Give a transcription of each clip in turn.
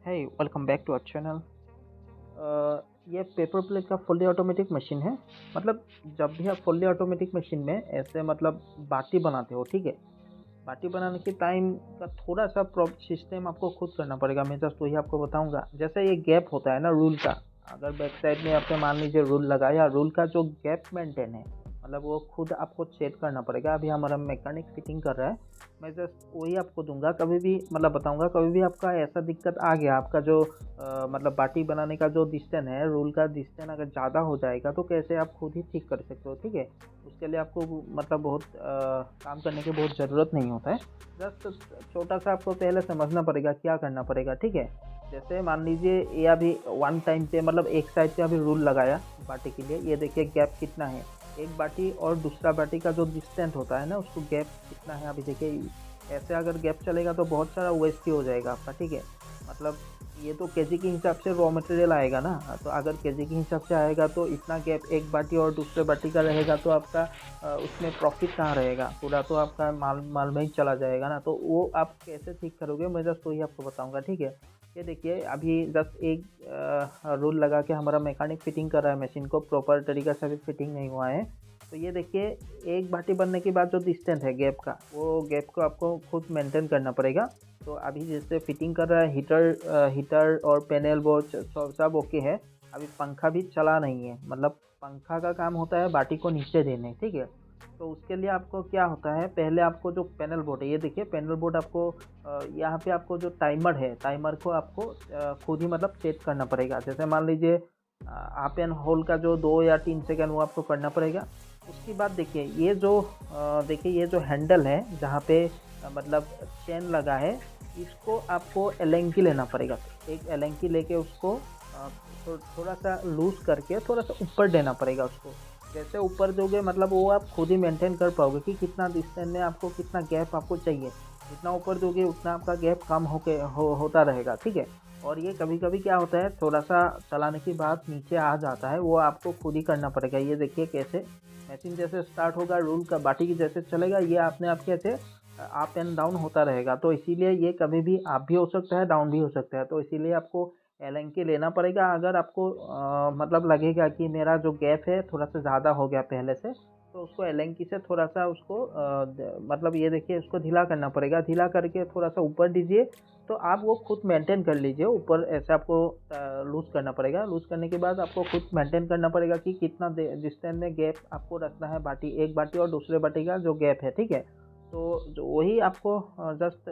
है welcome back to our channel. ये paper plate का फुल्ली ऑटोमेटिक मशीन है। मतलब जब भी आप फुल्ली ऑटोमेटिक मशीन में ऐसे मतलब बाटी बनाते हो, ठीक है। बाटी बनाने के टाइम का थोड़ा सा सिस्टम आपको खुद करना पड़ेगा। मैं जस्ट वही आपको बताऊंगा। जैसे ये गैप होता है ना रूल का, अगर बैक साइड में आपने मान लीजिए रूल लगाया, रूल का जो गैप मेंटेन है मतलब वो खुद आपको चेक करना पड़ेगा। अभी हमारा मैकेनिक फिटिंग कर रहा है, मैं जस्ट वही आपको दूंगा। कभी भी मतलब बताऊंगा, कभी भी आपका ऐसा दिक्कत आ गया, आपका जो मतलब बाटी बनाने का जो डिस्टेंस है, रोल का डिस्टेंस अगर ज़्यादा हो जाएगा तो कैसे आप खुद ही ठीक कर सकते हो, ठीक है। उसके लिए आपको मतलब बहुत काम करने की बहुत ज़रूरत नहीं होता है। जस्ट छोटा सा आपको पहले समझना पड़ेगा क्या करना पड़ेगा, ठीक है। जैसे मान लीजिए ये अभी वन टाइम पे मतलब एक साइड पे अभी रूल लगाया बाटी के लिए। ये देखिए गैप कितना है, एक बाटी और दूसरा बाटी का जो डिस्टेंस होता है ना, उसको गैप कितना है अभी देखिए। ऐसे अगर गैप चलेगा तो बहुत सारा वेस्ट ही हो जाएगा आपका, ठीक है। मतलब ये तो केजी के हिसाब से रॉ मटेरियल आएगा ना, तो अगर केजी के हिसाब से आएगा तो इतना गैप एक बाटी और दूसरे बाटी का रहेगा तो आपका उसमें प्रॉफिट कहाँ रहेगा, पूरा तो आपका माल माल में ही चला जाएगा ना। तो वो आप कैसे ठीक करोगे, मैं जस्ट वही आपको बताऊंगा, ठीक है। ये देखिए अभी जस्ट एक रूल लगा के हमारा मैकेनिक फिटिंग कर रहा है मशीन को, प्रॉपर तरीका से अभी फिटिंग नहीं हुआ है। तो ये देखिए एक बाटी बनने के बाद जो डिस्टेंस है गैप का, वो गैप को आपको खुद मेंटेन करना पड़ेगा। तो अभी जैसे फिटिंग कर रहा है हीटर और पैनल बोर्ड सब ओके है। अभी पंखा भी चला नहीं है, मतलब पंखा का काम होता है बाटी को नीचे देने, ठीक है। तो उसके लिए आपको क्या होता है, पहले आपको जो पैनल बोर्ड है, ये देखिए पैनल बोर्ड आपको यहाँ पे आपको जो टाइमर है, टाइमर को आपको खुद ही मतलब सेट करना पड़ेगा। जैसे मान लीजिए आप एंड होल का जो 2 या 3 सेकंड वो आपको करना पड़ेगा। उसके बाद देखिए ये जो हैंडल है जहाँ पे मतलब चेन लगा है, इसको आपको एलेंकी लेना पड़ेगा। एक एलेंकी लेके उसको थोड़ा सा लूज करके थोड़ा सा ऊपर देना पड़ेगा उसको। जैसे ऊपर दोगे मतलब वो आप खुद ही मेंटेन कर पाओगे कि कितना डिस्टेंस में आपको कितना गैप आपको चाहिए। जितना ऊपर दोगे उतना आपका गैप कम होता रहेगा, ठीक है। और ये कभी कभी क्या होता है, थोड़ा सा चलाने के बाद नीचे आ जाता है, वो आपको खुद ही करना पड़ेगा। ये देखिए कैसे मशीन जैसे स्टार्ट होगा, रूल का बाटी की जैसे चलेगा, ये आपने आप कैसे अप एंड डाउन होता रहेगा। तो इसीलिए ये कभी भी अप भी हो सकता है, डाउन भी हो सकता है। तो इसीलिए आपको एलेंकी लेना पड़ेगा। अगर आपको मतलब लगेगा कि मेरा जो गैप है थोड़ा सा ज़्यादा हो गया पहले से, तो उसको एलेंकी से थोड़ा सा उसको मतलब ये देखिए उसको ढीला करना पड़ेगा। ढीला करके थोड़ा सा ऊपर दीजिए, तो आप वो खुद मेंटेन कर लीजिए। ऊपर ऐसे आपको लूज़ करना पड़ेगा। लूज़ करने के बाद आपको खुद मेंटेन करना पड़ेगा कि कितना डिस्टेंस में गैप आपको रखना है, बाटी एक बाटी और दूसरे बाटी का जो गैप है, ठीक है। तो जो वही आपको जस्ट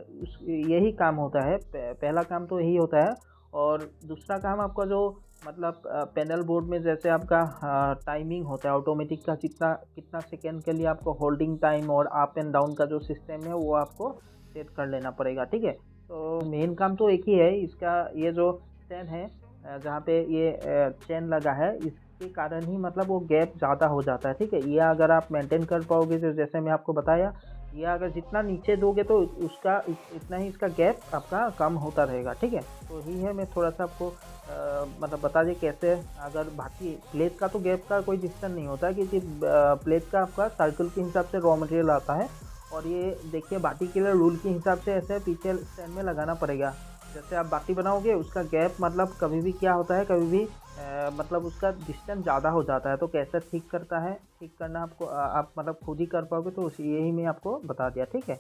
यही काम होता है। पहला काम तो यही होता है। और दूसरा काम आपका जो मतलब पैनल बोर्ड में जैसे आपका टाइमिंग होता है ऑटोमेटिक का, कितना कितना सेकेंड के लिए आपको होल्डिंग टाइम और अप एंड डाउन का जो सिस्टम है वो आपको सेट कर लेना पड़ेगा, ठीक है। तो मेन काम तो एक ही है इसका। ये जो स्टैंड है जहाँ पे ये चेन लगा है, इसके कारण ही मतलब वो गैप ज़्यादा हो जाता है, ठीक है। ये अगर आप मेंटेन कर पाओगे तो जैसे मैं आपको बताया, ये अगर जितना नीचे दोगे तो उसका इतना ही इसका गैप आपका कम होता रहेगा, ठीक है। तो यही है, मैं थोड़ा सा आपको मतलब बता दें कैसे। अगर बाकी प्लेट का तो गैप का कोई डिस्टेंस नहीं होता, क्योंकि प्लेट का आपका सर्कल के हिसाब से रॉ मटेरियल आता है। और ये देखिए बाटी के लिए रूल के हिसाब से ऐसे पीछे स्टैंड में लगाना पड़ेगा। जैसे आप बाटी बनाओगे उसका गैप मतलब कभी भी क्या होता है, कभी भी मतलब उसका डिस्टेंस ज़्यादा हो जाता है। तो कैसे ठीक करता है, ठीक करना आपको आप मतलब खुद ही कर पाओगे। तो यही मैं आपको बता दिया, ठीक है।